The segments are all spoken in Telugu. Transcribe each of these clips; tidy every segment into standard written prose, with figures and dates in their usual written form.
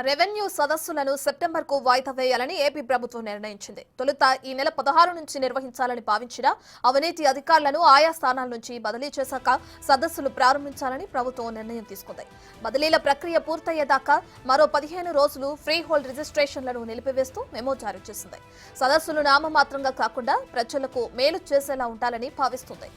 రెవెన్యూ సదస్సులను సెప్టెంబర్కు వాయిదా వేయాలని ఏపీ ప్రభుత్వం నిర్ణయించింది. తొలుత ఈ నెల 16 నుంచి నిర్వహించాలని భావించిన అవినీతి అధికారులను ఆయా స్థానాల నుంచి బదిలీ చేశాక సదస్సులు ప్రారంభించాలని ప్రభుత్వం నిర్ణయం తీసుకుంది. బదిలీల ప్రక్రియ పూర్తయ్యేదాకా మరో 15 రోజులు ఫ్రీ హోల్డ్ రిజిస్ట్రేషన్లను నిలిపివేస్తూ మెమో జారీ చేసింది. సదస్సులు నామమాత్రంగా కాకుండా ప్రజలకు మేలు చేసేలా ఉండాలని భావిస్తుంది.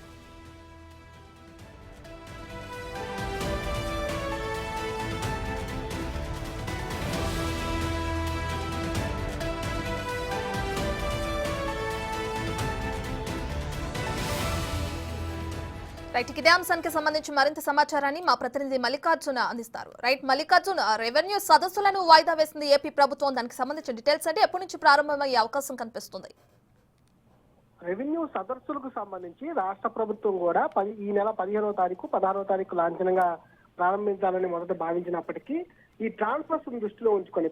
రైట్, ఇదే అంశానికి సంబంధించి మరింత సమాచారాన్ని మా ప్రతినిధి మల్లికార్జున అందిస్తారు. రైట్ మల్లికార్జున, రెవెన్యూ సదస్సులను వాయిదా వేసింది ఏపీ ప్రభుత్వం. దానికి సంబంధించిన డీటెయిల్స్ అంటే ఎప్పటి నుంచి ప్రారంభమయ్యే అవకాశం కనిపిస్తుంది? రెవెన్యూ సదస్సులకు సంబంధించి రాష్ట్ర ప్రభుత్వం కూడా ఈ నెల 15వ తారీఖు 16వ తారీఖు లాంఛనంగా ప్రారంభించాలని మొదట భావించినప్పటికీ ఈ ట్రాన్స్ఫర్స్ దృష్టిలో ఉంచుకొని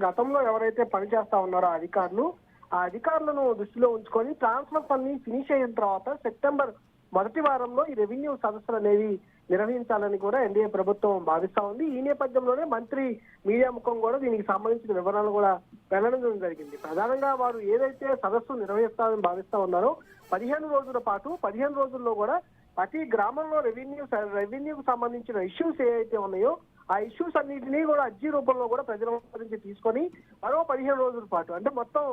గతంలో ఎవరైతే పనిచేస్తా ఉన్నారో ఆ అధికారులను దృష్టిలో ఉంచుకొని ట్రాన్స్ఫర్స్ అన్ని ఫినిష్ అయిన తర్వాత సెప్టెంబర్ మొదటి వారంలో ఈ రెవెన్యూ సదస్సులు అనేవి నిర్వహించాలని కూడా ఎన్డీఏ ప్రభుత్వం భావిస్తా ఉంది. ఈ నేపథ్యంలోనే మంత్రి మీడియా ముఖం కూడా దీనికి సంబంధించిన వివరాలు కూడా వెల్లడించడం జరిగింది. ప్రధానంగా వారు ఏదైతే సదస్సు నిర్వహిస్తారని భావిస్తా ఉన్నారో 15 రోజుల్లో కూడా ప్రతి గ్రామంలో రెవెన్యూకు సంబంధించిన ఇష్యూస్ ఏవైతే ఉన్నాయో ఆ ఇష్యూస్ అన్నింటినీ కూడా అర్జీ రూపంలో కూడా ప్రజల నుంచి తీసుకొని మరో 15 రోజుల పాటు, అంటే మొత్తం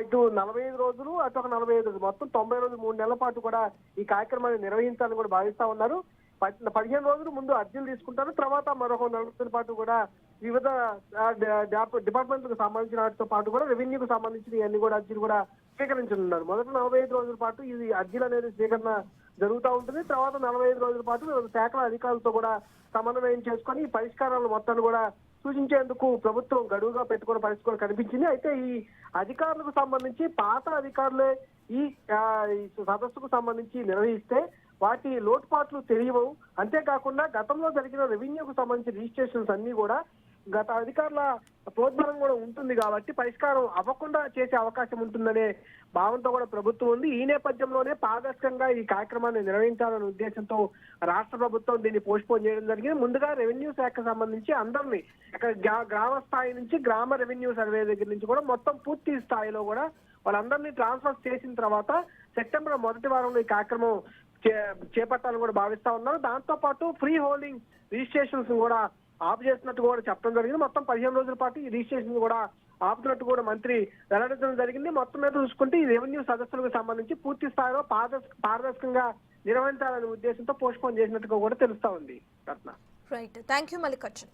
ఇటు 45 రోజులు అటు ఒక 45 రోజులు, మొత్తం 90 రోజులు, 3 నెలల పాటు కూడా ఈ కార్యక్రమాన్ని నిర్వహించాలని కూడా భావిస్తా ఉన్నారు. 15 రోజులు ముందు అర్జీలు తీసుకుంటారు, తర్వాత మరొక 40 రోజుల పాటు కూడా వివిధ డిపార్ట్మెంట్లకు సంబంధించిన వాటితో పాటు కూడా రెవెన్యూకు సంబంధించిన అన్ని కూడా అర్జీలు కూడా స్వీకరించనున్నారు. మొదట 45 రోజుల పాటు ఇది అర్జీలు అనేది స్వీకరణ జరుగుతూ ఉంటుంది. తర్వాత 45 రోజుల పాటు శాఖల అధికారులతో కూడా సమన్వయం చేసుకొని ఈ పరిష్కారాలు మొత్తాన్ని కూడా సూచించేందుకు ప్రభుత్వం గడువుగా పెట్టుకున్న పరిస్థితి కూడా కనిపించింది. అయితే ఈ అధికారులకు సంబంధించి పాత అధికారులే ఈ సదస్సుకు సంబంధించి నిర్వహిస్తే వాటి లోటుపాట్లు తెలియవు. అంతేకాకుండా గతంలో జరిగిన రెవెన్యూకు సంబంధించిన రిజిస్ట్రేషన్స్ అన్ని కూడా గత అధికారుల ప్రోద్బలం కూడా ఉంటుంది కాబట్టి పరిష్కారం అవ్వకుండా చేసే అవకాశం ఉంటుందనే భావంతో కూడా ప్రభుత్వం ఉంది. ఈ నేపథ్యంలోనే పారదర్శకంగా ఈ కార్యక్రమాన్ని నిర్వహించాలనే ఉద్దేశంతో రాష్ట్ర ప్రభుత్వం దీన్ని పోస్ట్పోన్ చేయడం జరిగింది. ముందుగా రెవెన్యూ శాఖకు సంబంధించి అందరినీ గ్రామ స్థాయి నుంచి గ్రామ రెవెన్యూ సర్వే దగ్గర నుంచి కూడా మొత్తం పూర్తి స్థాయిలో కూడా వాళ్ళందరినీ ట్రాన్స్ఫర్ చేసిన తర్వాత సెప్టెంబర్ మొదటి వారంలో ఈ కార్యక్రమం చేపట్టాలని కూడా భావిస్తా ఉన్నారు. దాంతో పాటు ఫ్రీ హోల్డింగ్ రిజిస్ట్రేషన్స్ కూడా ఆఫ్ చేసినట్టు కూడా చెప్పడం జరిగింది. మొత్తం 15 రోజుల పాటు ఈ రిజిస్ట్రేషన్ కూడా ఆపుతున్నట్టు కూడా మంత్రి వెల్లడించడం జరిగింది. మొత్తం మీద చూసుకుంటే ఈ రెవెన్యూ సదస్సులకు సంబంధించి పూర్తి స్థాయిలో పారదర్శకంగా నిర్వహించాలనే ఉద్దేశంతో పోస్ట్ పోన్ చేసినట్టుగా కూడా తెలుస్తా ఉంది. రత్న, రైట్, థ్యాంక్ యూ మల్లికార్జున్.